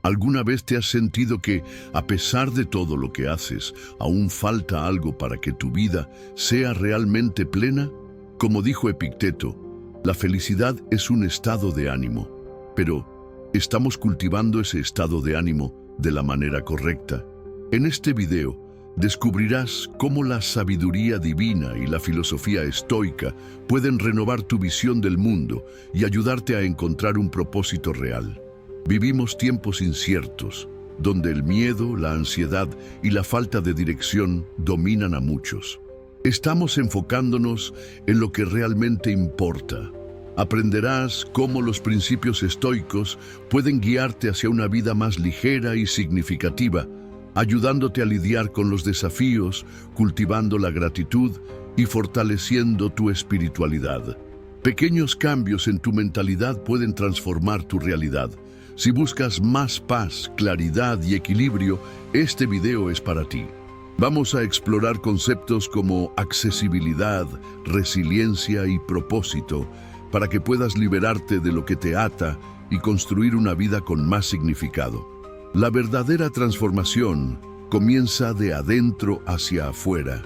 ¿Alguna vez te has sentido que, a pesar de todo lo que haces, aún falta algo para que tu vida sea realmente plena? Como dijo Epicteto, la felicidad es un estado de ánimo, pero ¿estamos cultivando ese estado de ánimo de la manera correcta? En este video descubrirás cómo la sabiduría divina y la filosofía estoica pueden renovar tu visión del mundo y ayudarte a encontrar un propósito real. Vivimos tiempos inciertos, donde el miedo, la ansiedad y la falta de dirección dominan a muchos. Estamos enfocándonos en lo que realmente importa. Aprenderás cómo los principios estoicos pueden guiarte hacia una vida más ligera y significativa, ayudándote a lidiar con los desafíos, cultivando la gratitud y fortaleciendo tu espiritualidad. Pequeños cambios en tu mentalidad pueden transformar tu realidad. Si buscas más paz, claridad y equilibrio, este video es para ti. Vamos a explorar conceptos como accesibilidad, resiliencia y propósito, para que puedas liberarte de lo que te ata y construir una vida con más significado. La verdadera transformación comienza de adentro hacia afuera,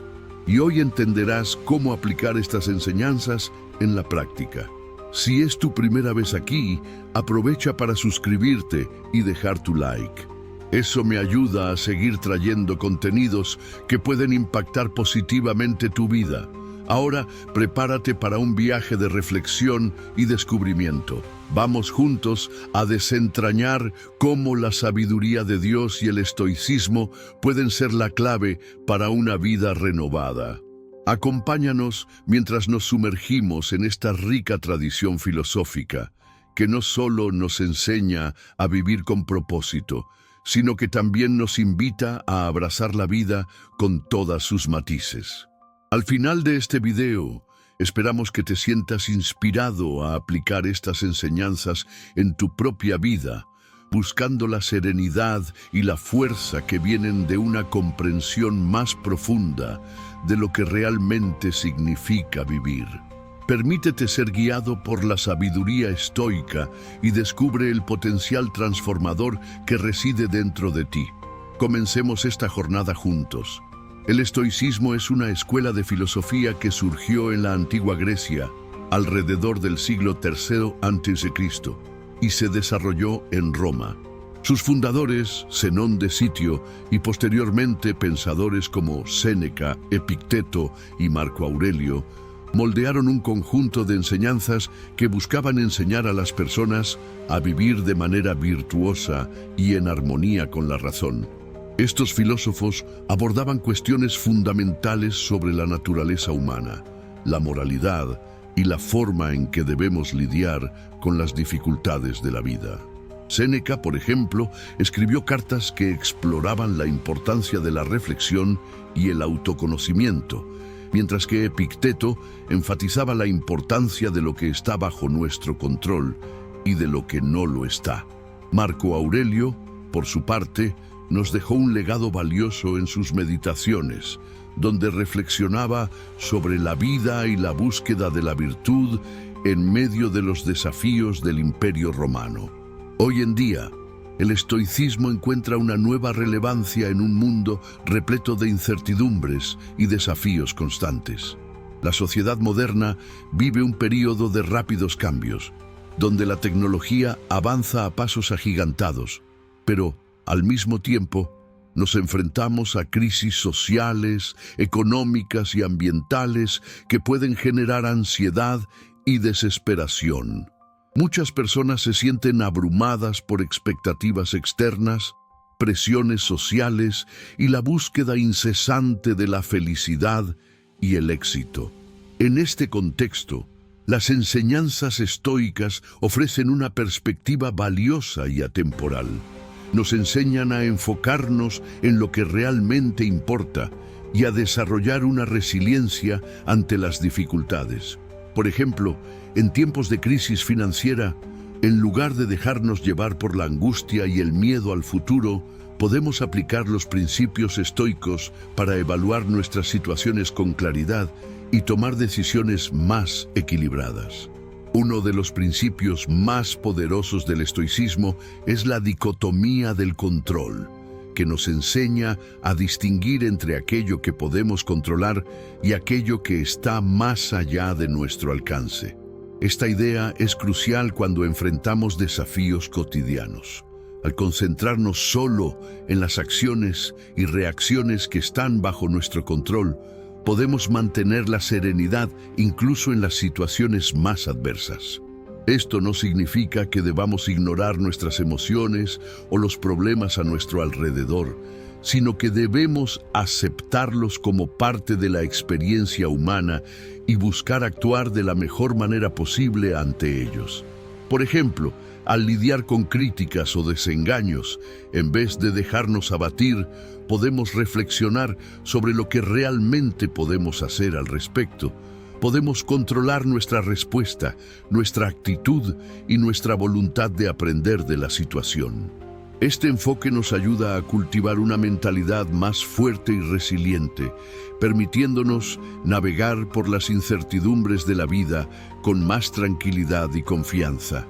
y hoy entenderás cómo aplicar estas enseñanzas en la práctica. Si es tu primera vez aquí, aprovecha para suscribirte y dejar tu like. Eso me ayuda a seguir trayendo contenidos que pueden impactar positivamente tu vida. Ahora, prepárate para un viaje de reflexión y descubrimiento. Vamos juntos a desentrañar cómo la sabiduría de Dios y el estoicismo pueden ser la clave para una vida renovada. Acompáñanos mientras nos sumergimos en esta rica tradición filosófica, que no solo nos enseña a vivir con propósito, sino que también nos invita a abrazar la vida con todas sus matices. Al final de este video, esperamos que te sientas inspirado a aplicar estas enseñanzas en tu propia vida, buscando la serenidad y la fuerza que vienen de una comprensión más profunda de lo que realmente significa vivir. Permítete ser guiado por la sabiduría estoica y descubre el potencial transformador que reside dentro de ti. Comencemos esta jornada juntos. El estoicismo es una escuela de filosofía que surgió en la antigua Grecia, alrededor del siglo III a.C., y se desarrolló en Roma. Sus fundadores, Zenón de Sitio, y posteriormente pensadores como Séneca, Epicteto y Marco Aurelio, moldearon un conjunto de enseñanzas que buscaban enseñar a las personas a vivir de manera virtuosa y en armonía con la razón. Estos filósofos abordaban cuestiones fundamentales sobre la naturaleza humana, la moralidad y la forma en que debemos lidiar con las dificultades de la vida. Séneca, por ejemplo, escribió cartas que exploraban la importancia de la reflexión y el autoconocimiento, mientras que Epicteto enfatizaba la importancia de lo que está bajo nuestro control y de lo que no lo está. Marco Aurelio, por su parte, nos dejó un legado valioso en sus meditaciones, donde reflexionaba sobre la vida y la búsqueda de la virtud en medio de los desafíos del Imperio Romano. Hoy en día, el estoicismo encuentra una nueva relevancia en un mundo repleto de incertidumbres y desafíos constantes. La sociedad moderna vive un período de rápidos cambios, donde la tecnología avanza a pasos agigantados, pero, al mismo tiempo, nos enfrentamos a crisis sociales, económicas y ambientales que pueden generar ansiedad y desesperación. Muchas personas se sienten abrumadas por expectativas externas, presiones sociales y la búsqueda incesante de la felicidad y el éxito. En este contexto, las enseñanzas estoicas ofrecen una perspectiva valiosa y atemporal. Nos enseñan a enfocarnos en lo que realmente importa y a desarrollar una resiliencia ante las dificultades. Por ejemplo, en tiempos de crisis financiera, en lugar de dejarnos llevar por la angustia y el miedo al futuro, podemos aplicar los principios estoicos para evaluar nuestras situaciones con claridad y tomar decisiones más equilibradas. Uno de los principios más poderosos del estoicismo es la dicotomía del control, que nos enseña a distinguir entre aquello que podemos controlar y aquello que está más allá de nuestro alcance. Esta idea es crucial cuando enfrentamos desafíos cotidianos. Al concentrarnos solo en las acciones y reacciones que están bajo nuestro control, podemos mantener la serenidad incluso en las situaciones más adversas. Esto no significa que debamos ignorar nuestras emociones o los problemas a nuestro alrededor, sino que debemos aceptarlos como parte de la experiencia humana y buscar actuar de la mejor manera posible ante ellos. Por ejemplo, al lidiar con críticas o desengaños, en vez de dejarnos abatir, podemos reflexionar sobre lo que realmente podemos hacer al respecto. Podemos controlar nuestra respuesta, nuestra actitud y nuestra voluntad de aprender de la situación. Este enfoque nos ayuda a cultivar una mentalidad más fuerte y resiliente, permitiéndonos navegar por las incertidumbres de la vida con más tranquilidad y confianza.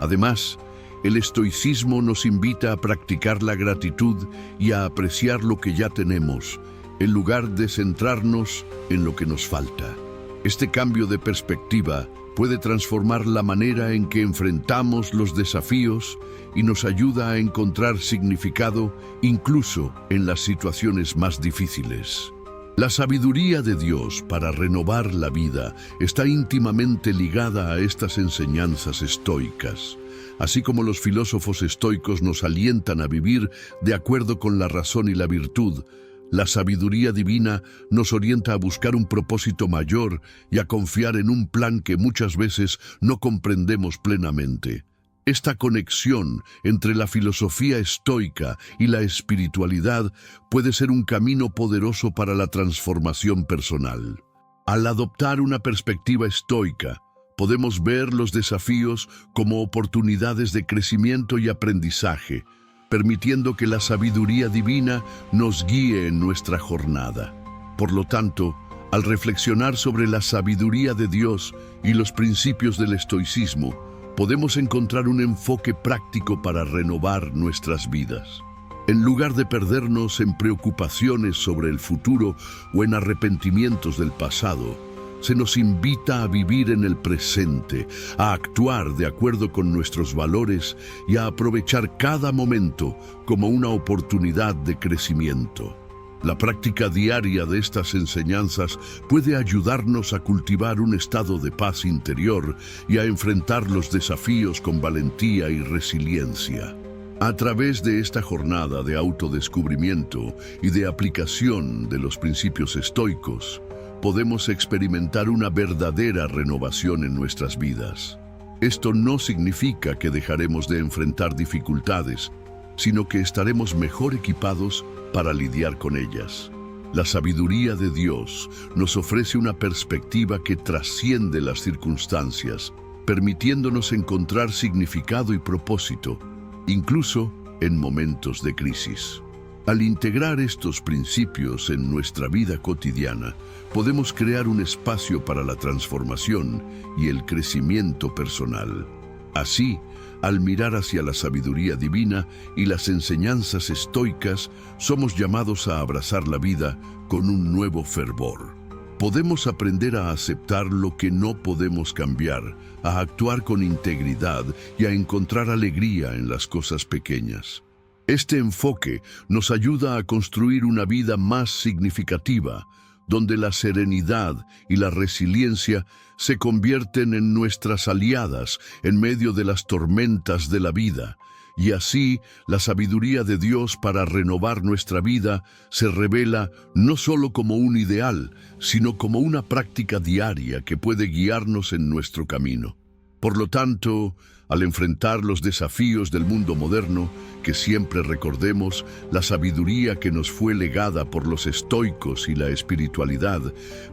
Además, el estoicismo nos invita a practicar la gratitud y a apreciar lo que ya tenemos, en lugar de centrarnos en lo que nos falta. Este cambio de perspectiva puede transformar la manera en que enfrentamos los desafíos y nos ayuda a encontrar significado incluso en las situaciones más difíciles. La sabiduría de Dios para renovar la vida está íntimamente ligada a estas enseñanzas estoicas. Así como los filósofos estoicos nos alientan a vivir de acuerdo con la razón y la virtud, la sabiduría divina nos orienta a buscar un propósito mayor y a confiar en un plan que muchas veces no comprendemos plenamente. Esta conexión entre la filosofía estoica y la espiritualidad puede ser un camino poderoso para la transformación personal. Al adoptar una perspectiva estoica, podemos ver los desafíos como oportunidades de crecimiento y aprendizaje, permitiendo que la sabiduría divina nos guíe en nuestra jornada. Por lo tanto, al reflexionar sobre la sabiduría de Dios y los principios del estoicismo, podemos encontrar un enfoque práctico para renovar nuestras vidas. En lugar de perdernos en preocupaciones sobre el futuro o en arrepentimientos del pasado, se nos invita a vivir en el presente, a actuar de acuerdo con nuestros valores y a aprovechar cada momento como una oportunidad de crecimiento. La práctica diaria de estas enseñanzas puede ayudarnos a cultivar un estado de paz interior y a enfrentar los desafíos con valentía y resiliencia. A través de esta jornada de autodescubrimiento y de aplicación de los principios estoicos, podemos experimentar una verdadera renovación en nuestras vidas. Esto no significa que dejaremos de enfrentar dificultades, sino que estaremos mejor equipados para lidiar con ellas. La sabiduría de Dios nos ofrece una perspectiva que trasciende las circunstancias, permitiéndonos encontrar significado y propósito, incluso en momentos de crisis. Al integrar estos principios en nuestra vida cotidiana, podemos crear un espacio para la transformación y el crecimiento personal. Así, al mirar hacia la sabiduría divina y las enseñanzas estoicas, somos llamados a abrazar la vida con un nuevo fervor. Podemos aprender a aceptar lo que no podemos cambiar, a actuar con integridad y a encontrar alegría en las cosas pequeñas. Este enfoque nos ayuda a construir una vida más significativa, donde la serenidad y la resiliencia se convierten en nuestras aliadas en medio de las tormentas de la vida, y así la sabiduría de Dios para renovar nuestra vida se revela no solo como un ideal, sino como una práctica diaria que puede guiarnos en nuestro camino. Por lo tanto, al enfrentar los desafíos del mundo moderno, que siempre recordemos la sabiduría que nos fue legada por los estoicos y la espiritualidad,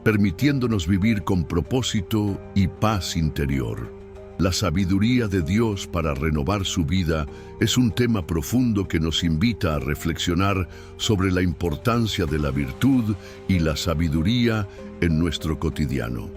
permitiéndonos vivir con propósito y paz interior. La sabiduría de Dios para renovar su vida es un tema profundo que nos invita a reflexionar sobre la importancia de la virtud y la sabiduría en nuestro cotidiano.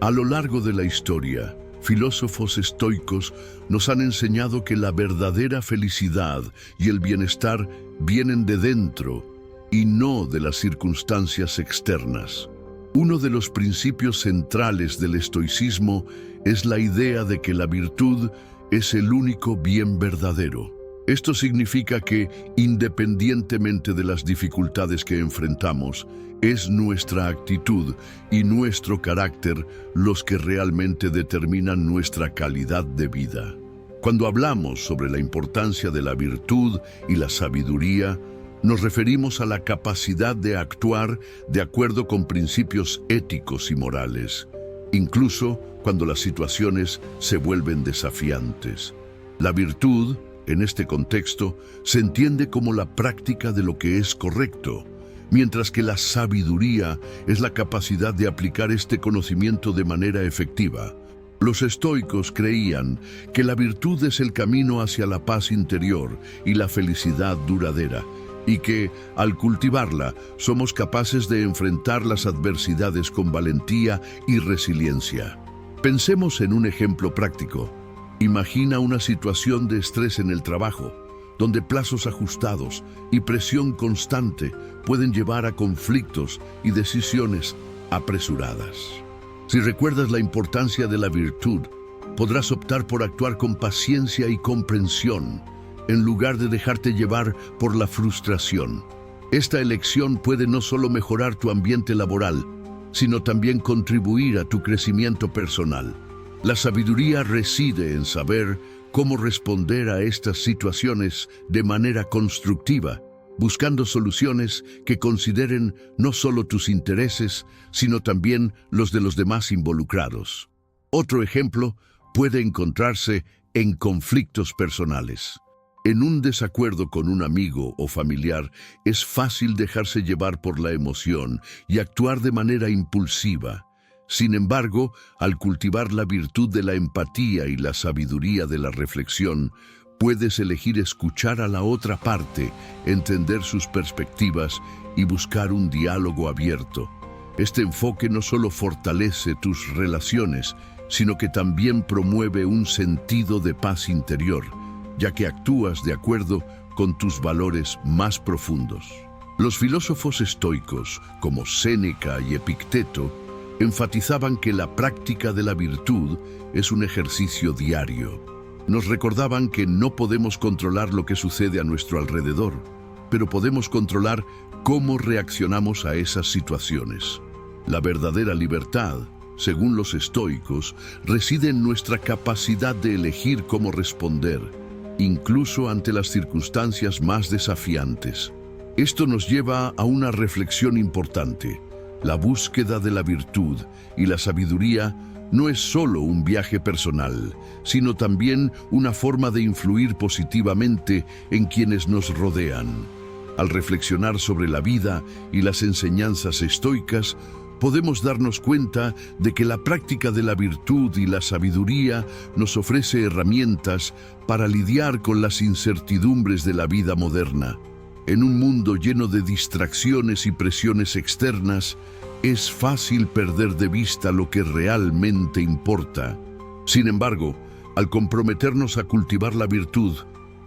A lo largo de la historia, filósofos estoicos nos han enseñado que la verdadera felicidad y el bienestar vienen de dentro y no de las circunstancias externas. Uno de los principios centrales del estoicismo es la idea de que la virtud es el único bien verdadero. Esto significa que, independientemente de las dificultades que enfrentamos, es nuestra actitud y nuestro carácter los que realmente determinan nuestra calidad de vida. Cuando hablamos sobre la importancia de la virtud y la sabiduría, nos referimos a la capacidad de actuar de acuerdo con principios éticos y morales, incluso cuando las situaciones se vuelven desafiantes. La virtud, en este contexto, se entiende como la práctica de lo que es correcto, mientras que la sabiduría es la capacidad de aplicar este conocimiento de manera efectiva. Los estoicos creían que la virtud es el camino hacia la paz interior y la felicidad duradera, y que, al cultivarla, somos capaces de enfrentar las adversidades con valentía y resiliencia. Pensemos en un ejemplo práctico. Imagina una situación de estrés en el trabajo, donde plazos ajustados y presión constante pueden llevar a conflictos y decisiones apresuradas. Si recuerdas la importancia de la virtud, podrás optar por actuar con paciencia y comprensión, en lugar de dejarte llevar por la frustración. Esta elección puede no solo mejorar tu ambiente laboral, sino también contribuir a tu crecimiento personal. La sabiduría reside en saber cómo responder a estas situaciones de manera constructiva, buscando soluciones que consideren no solo tus intereses, sino también los de los demás involucrados. Otro ejemplo puede encontrarse en conflictos personales. En un desacuerdo con un amigo o familiar, es fácil dejarse llevar por la emoción y actuar de manera impulsiva. Sin embargo, al cultivar la virtud de la empatía y la sabiduría de la reflexión, puedes elegir escuchar a la otra parte, entender sus perspectivas y buscar un diálogo abierto. Este enfoque no solo fortalece tus relaciones, sino que también promueve un sentido de paz interior, ya que actúas de acuerdo con tus valores más profundos. Los filósofos estoicos, como Séneca y Epicteto, enfatizaban que la práctica de la virtud es un ejercicio diario. Nos recordaban que no podemos controlar lo que sucede a nuestro alrededor, pero podemos controlar cómo reaccionamos a esas situaciones. La verdadera libertad, según los estoicos, reside en nuestra capacidad de elegir cómo responder, incluso ante las circunstancias más desafiantes. Esto nos lleva a una reflexión importante. La búsqueda de la virtud y la sabiduría no es solo un viaje personal, sino también una forma de influir positivamente en quienes nos rodean. Al reflexionar sobre la vida y las enseñanzas estoicas, podemos darnos cuenta de que la práctica de la virtud y la sabiduría nos ofrece herramientas para lidiar con las incertidumbres de la vida moderna. En un mundo lleno de distracciones y presiones externas, es fácil perder de vista lo que realmente importa. Sin embargo, al comprometernos a cultivar la virtud,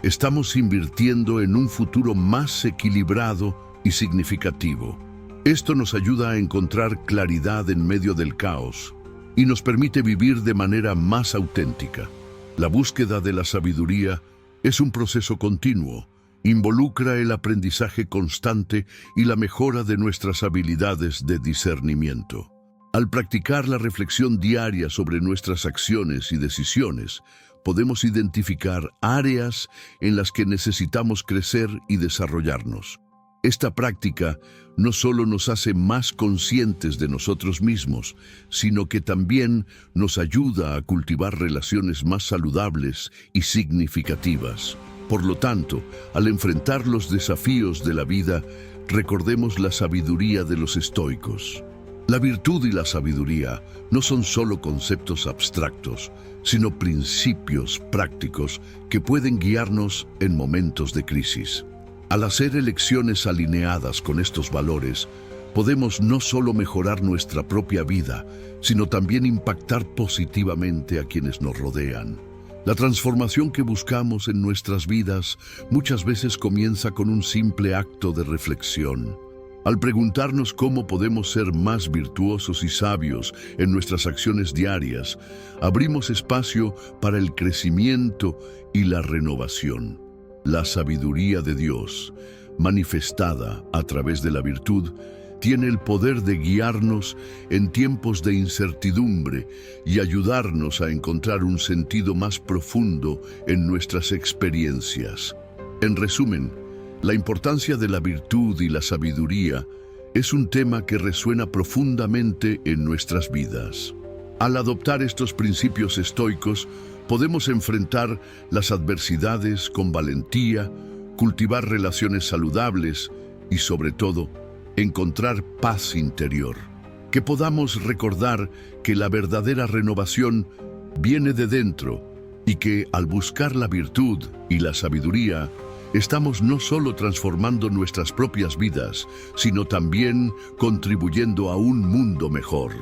estamos invirtiendo en un futuro más equilibrado y significativo. Esto nos ayuda a encontrar claridad en medio del caos y nos permite vivir de manera más auténtica. La búsqueda de la sabiduría es un proceso continuo. Involucra el aprendizaje constante y la mejora de nuestras habilidades de discernimiento. Al practicar la reflexión diaria sobre nuestras acciones y decisiones, podemos identificar áreas en las que necesitamos crecer y desarrollarnos. Esta práctica no solo nos hace más conscientes de nosotros mismos, sino que también nos ayuda a cultivar relaciones más saludables y significativas. Por lo tanto, al enfrentar los desafíos de la vida, recordemos la sabiduría de los estoicos. La virtud y la sabiduría no son solo conceptos abstractos, sino principios prácticos que pueden guiarnos en momentos de crisis. Al hacer elecciones alineadas con estos valores, podemos no solo mejorar nuestra propia vida, sino también impactar positivamente a quienes nos rodean. La transformación que buscamos en nuestras vidas muchas veces comienza con un simple acto de reflexión. Al preguntarnos cómo podemos ser más virtuosos y sabios en nuestras acciones diarias, abrimos espacio para el crecimiento y la renovación. La sabiduría de Dios, manifestada a través de la virtud, tiene el poder de guiarnos en tiempos de incertidumbre y ayudarnos a encontrar un sentido más profundo en nuestras experiencias. En resumen, la importancia de la virtud y la sabiduría es un tema que resuena profundamente en nuestras vidas. Al adoptar estos principios estoicos, podemos enfrentar las adversidades con valentía, cultivar relaciones saludables y, sobre todo, encontrar paz interior. Que podamos recordar que la verdadera renovación viene de dentro y que, al buscar la virtud y la sabiduría, estamos no solo transformando nuestras propias vidas, sino también contribuyendo a un mundo mejor.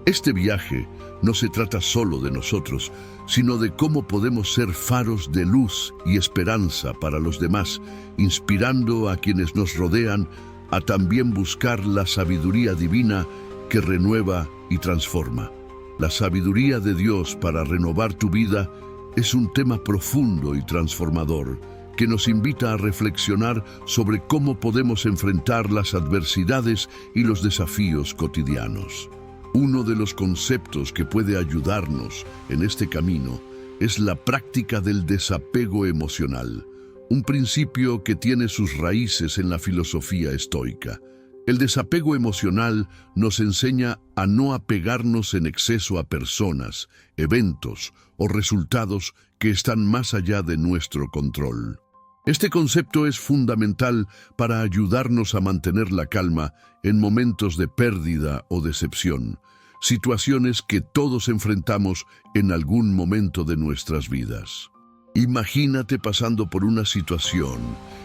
Este viaje no se trata solo de nosotros, sino de cómo podemos ser faros de luz y esperanza para los demás, inspirando a quienes nos rodean a también buscar la sabiduría divina que renueva y transforma. La sabiduría de Dios para renovar tu vida es un tema profundo y transformador que nos invita a reflexionar sobre cómo podemos enfrentar las adversidades y los desafíos cotidianos. Uno de los conceptos que puede ayudarnos en este camino es la práctica del desapego emocional, un principio que tiene sus raíces en la filosofía estoica. El desapego emocional nos enseña a no apegarnos en exceso a personas, eventos o resultados que están más allá de nuestro control. Este concepto es fundamental para ayudarnos a mantener la calma en momentos de pérdida o decepción, situaciones que todos enfrentamos en algún momento de nuestras vidas. Imagínate pasando por una situación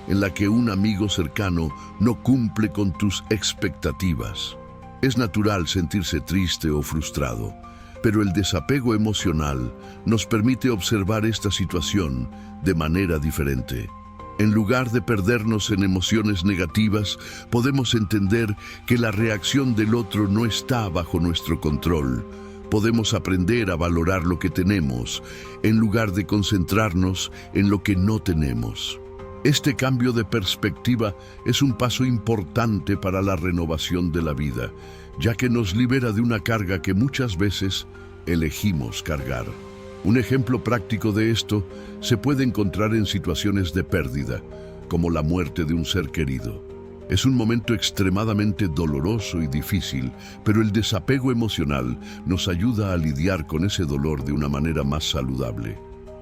en la que un amigo cercano no cumple con tus expectativas. Es natural sentirse triste o frustrado, pero el desapego emocional nos permite observar esta situación de manera diferente. En lugar de perdernos en emociones negativas, podemos entender que la reacción del otro no está bajo nuestro control. Podemos aprender a valorar lo que tenemos, en lugar de concentrarnos en lo que no tenemos. Este cambio de perspectiva es un paso importante para la renovación de la vida, ya que nos libera de una carga que muchas veces elegimos cargar. Un ejemplo práctico de esto se puede encontrar en situaciones de pérdida, como la muerte de un ser querido. Es un momento extremadamente doloroso y difícil, pero el desapego emocional nos ayuda a lidiar con ese dolor de una manera más saludable.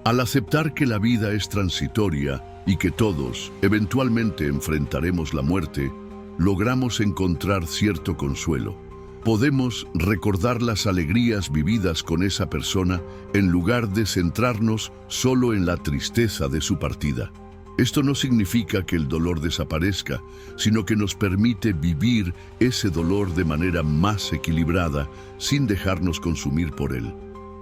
Al aceptar que la vida es transitoria y que todos eventualmente enfrentaremos la muerte, logramos encontrar cierto consuelo. Podemos recordar las alegrías vividas con esa persona en lugar de centrarnos solo en la tristeza de su partida. Esto no significa que el dolor desaparezca, sino que nos permite vivir ese dolor de manera más equilibrada, sin dejarnos consumir por él.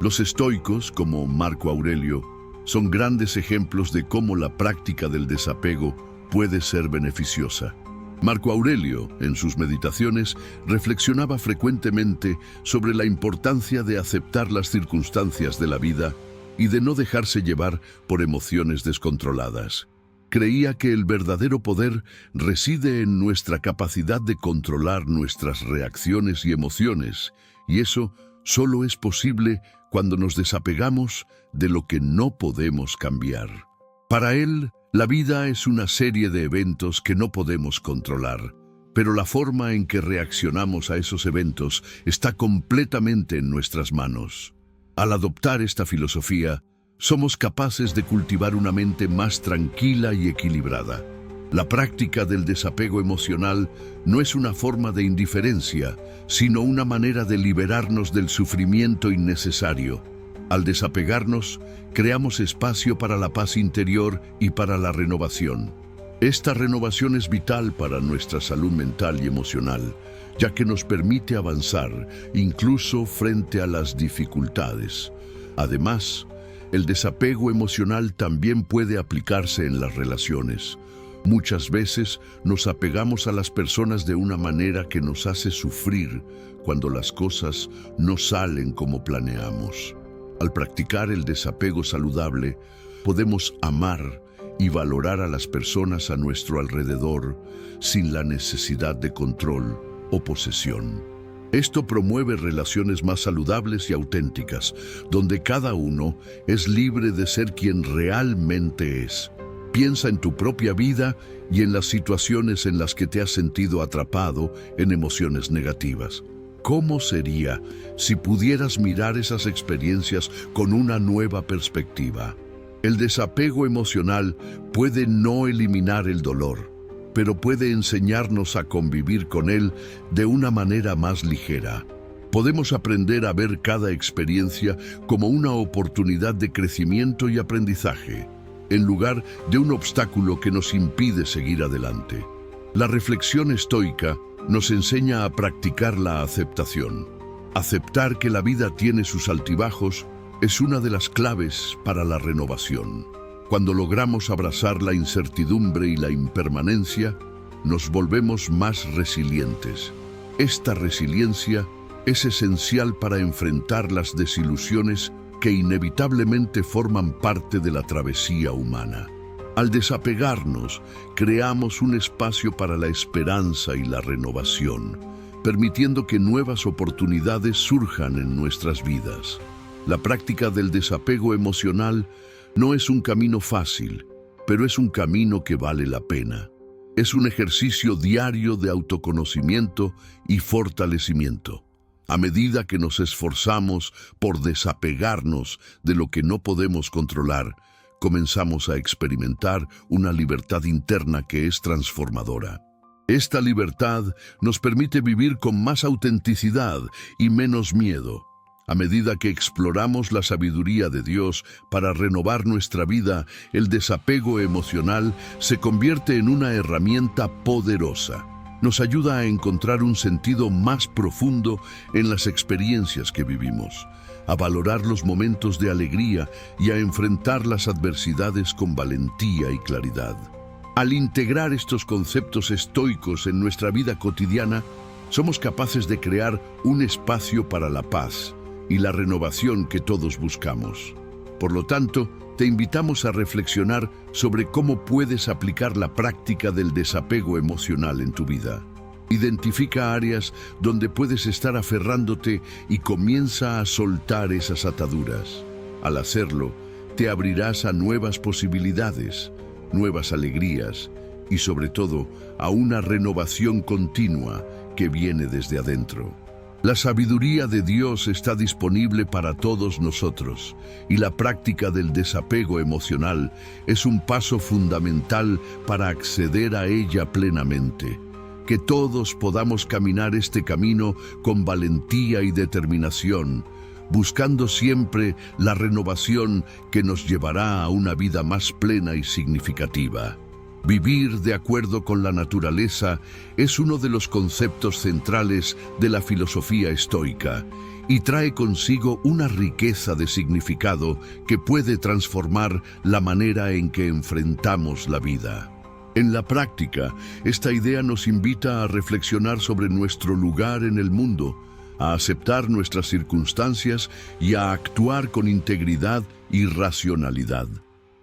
Los estoicos, como Marco Aurelio, son grandes ejemplos de cómo la práctica del desapego puede ser beneficiosa. Marco Aurelio, en sus meditaciones, reflexionaba frecuentemente sobre la importancia de aceptar las circunstancias de la vida y de no dejarse llevar por emociones descontroladas. Creía que el verdadero poder reside en nuestra capacidad de controlar nuestras reacciones y emociones, y eso solo es posible cuando nos desapegamos de lo que no podemos cambiar. Para él, la vida es una serie de eventos que no podemos controlar, pero la forma en que reaccionamos a esos eventos está completamente en nuestras manos. Al adoptar esta filosofía, somos capaces de cultivar una mente más tranquila y equilibrada. La práctica del desapego emocional no es una forma de indiferencia, sino una manera de liberarnos del sufrimiento innecesario. Al desapegarnos, creamos espacio para la paz interior y para la renovación. Esta renovación es vital para nuestra salud mental y emocional, ya que nos permite avanzar incluso frente a las dificultades. Además, el desapego emocional también puede aplicarse en las relaciones. Muchas veces nos apegamos a las personas de una manera que nos hace sufrir cuando las cosas no salen como planeamos. Al practicar el desapego saludable, podemos amar y valorar a las personas a nuestro alrededor sin la necesidad de control o posesión. Esto promueve relaciones más saludables y auténticas, donde cada uno es libre de ser quien realmente es. Piensa en tu propia vida y en las situaciones en las que te has sentido atrapado en emociones negativas. ¿Cómo sería si pudieras mirar esas experiencias con una nueva perspectiva? El desapego emocional puede no eliminar el dolor, pero puede enseñarnos a convivir con él de una manera más ligera. Podemos aprender a ver cada experiencia como una oportunidad de crecimiento y aprendizaje, en lugar de un obstáculo que nos impide seguir adelante. La reflexión estoica nos enseña a practicar la aceptación. Aceptar que la vida tiene sus altibajos es una de las claves para la renovación. Cuando logramos abrazar la incertidumbre y la impermanencia, nos volvemos más resilientes. Esta resiliencia es esencial para enfrentar las desilusiones que inevitablemente forman parte de la travesía humana. Al desapegarnos, creamos un espacio para la esperanza y la renovación, permitiendo que nuevas oportunidades surjan en nuestras vidas. La práctica del desapego emocional no es un camino fácil, pero es un camino que vale la pena. Es un ejercicio diario de autoconocimiento y fortalecimiento. A medida que nos esforzamos por desapegarnos de lo que no podemos controlar, comenzamos a experimentar una libertad interna que es transformadora. Esta libertad nos permite vivir con más autenticidad y menos miedo. A medida que exploramos la sabiduría de Dios para renovar nuestra vida, el desapego emocional se convierte en una herramienta poderosa. Nos ayuda a encontrar un sentido más profundo en las experiencias que vivimos, a valorar los momentos de alegría y a enfrentar las adversidades con valentía y claridad. Al integrar estos conceptos estoicos en nuestra vida cotidiana, somos capaces de crear un espacio para la paz y la renovación que todos buscamos. Por lo tanto, te invitamos a reflexionar sobre cómo puedes aplicar la práctica del desapego emocional en tu vida. Identifica áreas donde puedes estar aferrándote y comienza a soltar esas ataduras. Al hacerlo, te abrirás a nuevas posibilidades, nuevas alegrías y sobre todo a una renovación continua que viene desde adentro. La sabiduría de Dios está disponible para todos nosotros y la práctica del desapego emocional es un paso fundamental para acceder a ella plenamente. Que todos podamos caminar este camino con valentía y determinación, buscando siempre la renovación que nos llevará a una vida más plena y significativa. Vivir de acuerdo con la naturaleza es uno de los conceptos centrales de la filosofía estoica y trae consigo una riqueza de significado que puede transformar la manera en que enfrentamos la vida. En la práctica, esta idea nos invita a reflexionar sobre nuestro lugar en el mundo, a aceptar nuestras circunstancias y a actuar con integridad y racionalidad.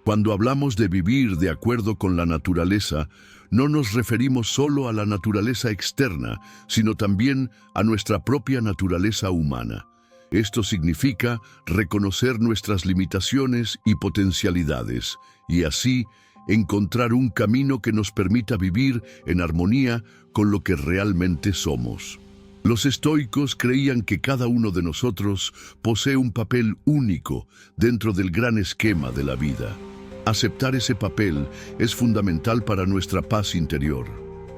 Cuando hablamos de vivir de acuerdo con la naturaleza, no nos referimos solo a la naturaleza externa, sino también a nuestra propia naturaleza humana. Esto significa reconocer nuestras limitaciones y potencialidades, y así encontrar un camino que nos permita vivir en armonía con lo que realmente somos. Los estoicos creían que cada uno de nosotros posee un papel único dentro del gran esquema de la vida. Aceptar ese papel es fundamental para nuestra paz interior.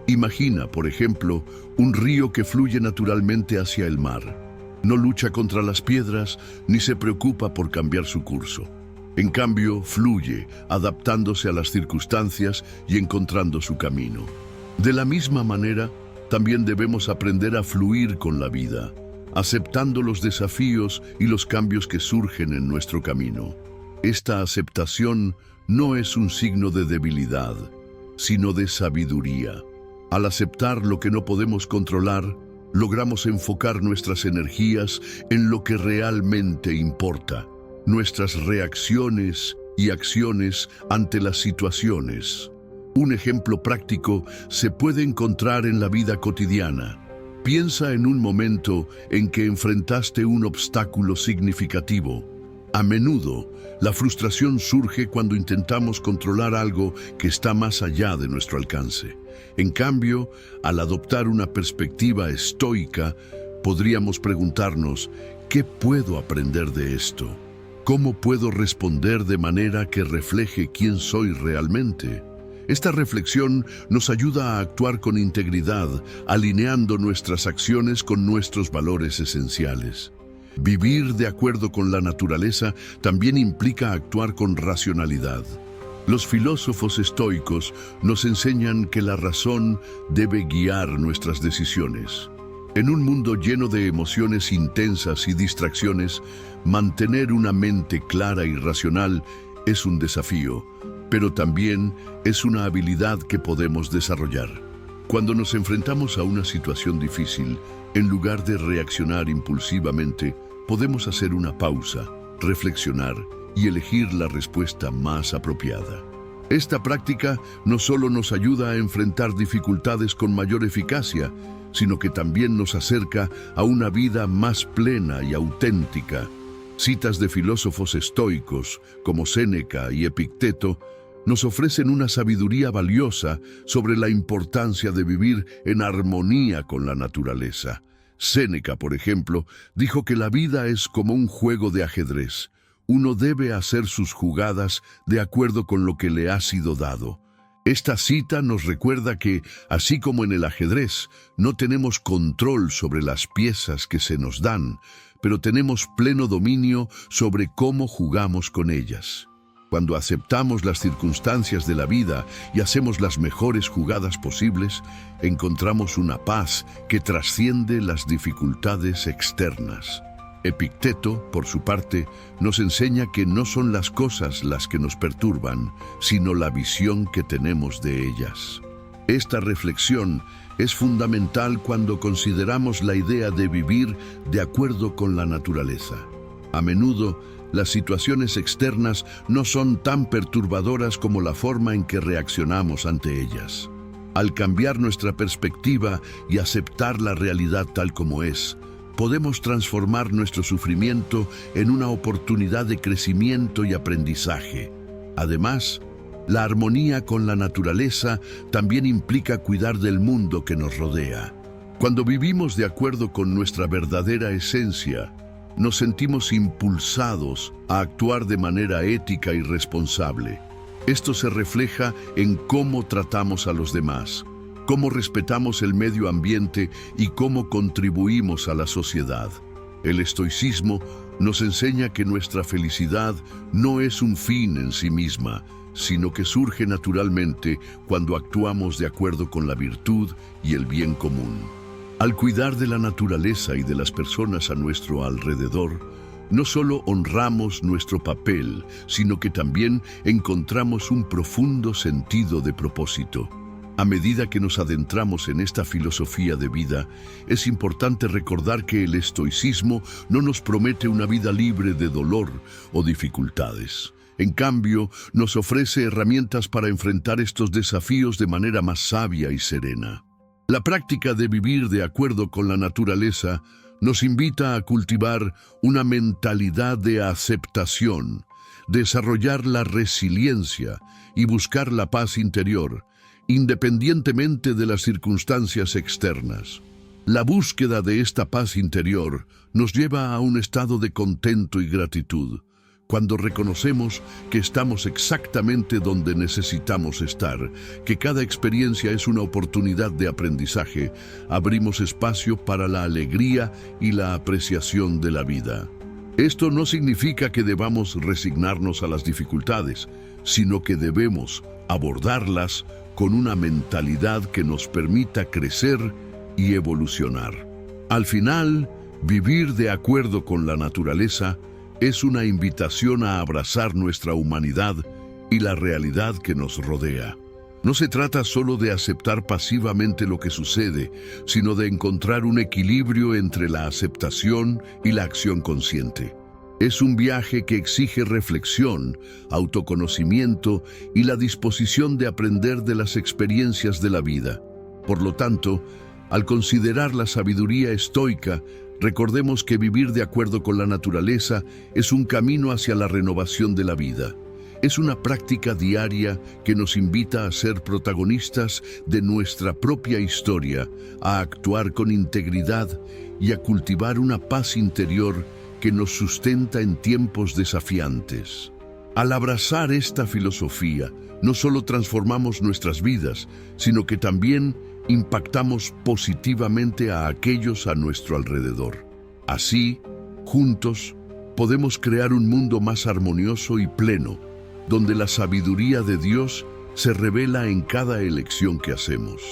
Imagina, por ejemplo, un río que fluye naturalmente hacia el mar. No lucha contra las piedras ni se preocupa por cambiar su curso. En cambio, fluye, adaptándose a las circunstancias y encontrando su camino. De la misma manera, también debemos aprender a fluir con la vida, aceptando los desafíos y los cambios que surgen en nuestro camino. Esta aceptación no es un signo de debilidad, sino de sabiduría. Al aceptar lo que no podemos controlar, logramos enfocar nuestras energías en lo que realmente importa, nuestras reacciones y acciones ante las situaciones. Un ejemplo práctico se puede encontrar en la vida cotidiana. Piensa en un momento en que enfrentaste un obstáculo significativo. A menudo, la frustración surge cuando intentamos controlar algo que está más allá de nuestro alcance. En cambio, al adoptar una perspectiva estoica, podríamos preguntarnos, ¿qué puedo aprender de esto? ¿Cómo puedo responder de manera que refleje quién soy realmente? Esta reflexión nos ayuda a actuar con integridad, alineando nuestras acciones con nuestros valores esenciales. Vivir de acuerdo con la naturaleza también implica actuar con racionalidad. Los filósofos estoicos nos enseñan que la razón debe guiar nuestras decisiones. En un mundo lleno de emociones intensas y distracciones, mantener una mente clara y racional es un desafío, pero también es una habilidad que podemos desarrollar. Cuando nos enfrentamos a una situación difícil, en lugar de reaccionar impulsivamente, podemos hacer una pausa, reflexionar y elegir la respuesta más apropiada. Esta práctica no solo nos ayuda a enfrentar dificultades con mayor eficacia, sino que también nos acerca a una vida más plena y auténtica. Citas de filósofos estoicos como Séneca y Epicteto nos ofrecen una sabiduría valiosa sobre la importancia de vivir en armonía con la naturaleza. Séneca, por ejemplo, dijo que la vida es como un juego de ajedrez. Uno debe hacer sus jugadas de acuerdo con lo que le ha sido dado. Esta cita nos recuerda que, así como en el ajedrez, no tenemos control sobre las piezas que se nos dan, pero tenemos pleno dominio sobre cómo jugamos con ellas. Cuando aceptamos las circunstancias de la vida y hacemos las mejores jugadas posibles, encontramos una paz que trasciende las dificultades externas. Epicteto, por su parte, nos enseña que no son las cosas las que nos perturban, sino la visión que tenemos de ellas. Esta reflexión es fundamental cuando consideramos la idea de vivir de acuerdo con la naturaleza. A menudo, las situaciones externas no son tan perturbadoras como la forma en que reaccionamos ante ellas. Al cambiar nuestra perspectiva y aceptar la realidad tal como es, podemos transformar nuestro sufrimiento en una oportunidad de crecimiento y aprendizaje. Además, la armonía con la naturaleza también implica cuidar del mundo que nos rodea. Cuando vivimos de acuerdo con nuestra verdadera esencia, nos sentimos impulsados a actuar de manera ética y responsable. Esto se refleja en cómo tratamos a los demás, cómo respetamos el medio ambiente y cómo contribuimos a la sociedad. El estoicismo nos enseña que nuestra felicidad no es un fin en sí misma, sino que surge naturalmente cuando actuamos de acuerdo con la virtud y el bien común. Al cuidar de la naturaleza y de las personas a nuestro alrededor, no solo honramos nuestro papel, sino que también encontramos un profundo sentido de propósito. A medida que nos adentramos en esta filosofía de vida, es importante recordar que el estoicismo no nos promete una vida libre de dolor o dificultades. En cambio, nos ofrece herramientas para enfrentar estos desafíos de manera más sabia y serena. La práctica de vivir de acuerdo con la naturaleza nos invita a cultivar una mentalidad de aceptación, desarrollar la resiliencia y buscar la paz interior, independientemente de las circunstancias externas. La búsqueda de esta paz interior nos lleva a un estado de contento y gratitud, cuando reconocemos que estamos exactamente donde necesitamos estar, que cada experiencia es una oportunidad de aprendizaje, abrimos espacio para la alegría y la apreciación de la vida. Esto no significa que debamos resignarnos a las dificultades, sino que debemos abordarlas con una mentalidad que nos permita crecer y evolucionar. Al final, vivir de acuerdo con la naturaleza es una invitación a abrazar nuestra humanidad y la realidad que nos rodea. No se trata solo de aceptar pasivamente lo que sucede, sino de encontrar un equilibrio entre la aceptación y la acción consciente. Es un viaje que exige reflexión, autoconocimiento y la disposición de aprender de las experiencias de la vida. Por lo tanto, al considerar la sabiduría estoica, recordemos que vivir de acuerdo con la naturaleza es un camino hacia la renovación de la vida. Es una práctica diaria que nos invita a ser protagonistas de nuestra propia historia, a actuar con integridad y a cultivar una paz interior que nos sustenta en tiempos desafiantes. Al abrazar esta filosofía, no solo transformamos nuestras vidas, sino que también impactamos positivamente a aquellos a nuestro alrededor. Así, juntos, podemos crear un mundo más armonioso y pleno, donde la sabiduría de Dios se revela en cada elección que hacemos.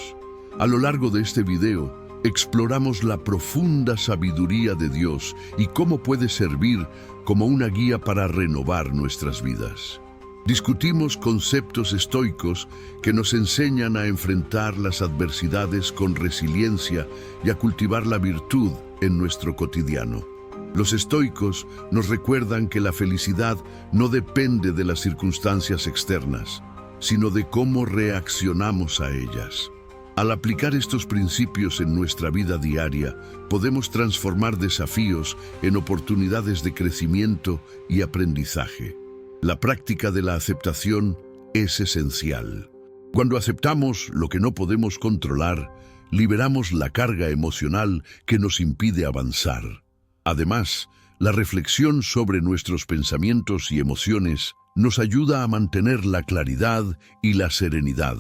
A lo largo de este video, exploramos la profunda sabiduría de Dios y cómo puede servir como una guía para renovar nuestras vidas. Discutimos conceptos estoicos que nos enseñan a enfrentar las adversidades con resiliencia y a cultivar la virtud en nuestro cotidiano. Los estoicos nos recuerdan que la felicidad no depende de las circunstancias externas, sino de cómo reaccionamos a ellas. Al aplicar estos principios en nuestra vida diaria, podemos transformar desafíos en oportunidades de crecimiento y aprendizaje. La práctica de la aceptación es esencial. Cuando aceptamos lo que no podemos controlar, liberamos la carga emocional que nos impide avanzar. Además, la reflexión sobre nuestros pensamientos y emociones nos ayuda a mantener la claridad y la serenidad,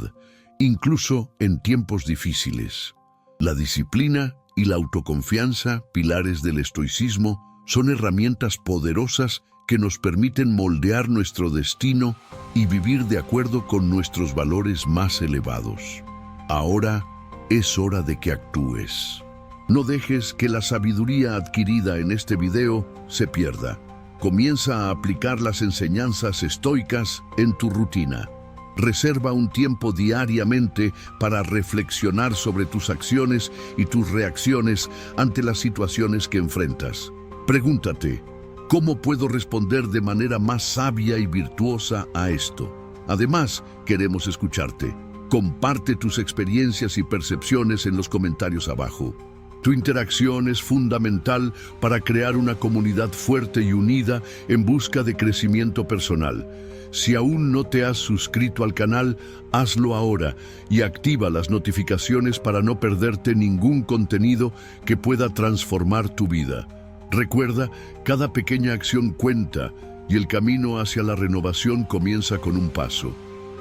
incluso en tiempos difíciles. La disciplina y la autoconfianza, pilares del estoicismo, son herramientas poderosas que nos permiten moldear nuestro destino y vivir de acuerdo con nuestros valores más elevados. Ahora es hora de que actúes. No dejes que la sabiduría adquirida en este video se pierda. Comienza a aplicar las enseñanzas estoicas en tu rutina. Reserva un tiempo diariamente para reflexionar sobre tus acciones y tus reacciones ante las situaciones que enfrentas. Pregúntate, ¿cómo puedo responder de manera más sabia y virtuosa a esto? Además, queremos escucharte. Comparte tus experiencias y percepciones en los comentarios abajo. Tu interacción es fundamental para crear una comunidad fuerte y unida en busca de crecimiento personal. Si aún no te has suscrito al canal, hazlo ahora y activa las notificaciones para no perderte ningún contenido que pueda transformar tu vida. Recuerda, cada pequeña acción cuenta y el camino hacia la renovación comienza con un paso.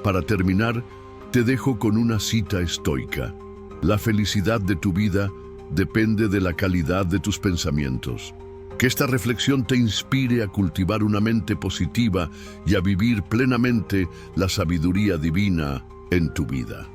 Para terminar, te dejo con una cita estoica. La felicidad de tu vida depende de la calidad de tus pensamientos. Que esta reflexión te inspire a cultivar una mente positiva y a vivir plenamente la sabiduría divina en tu vida.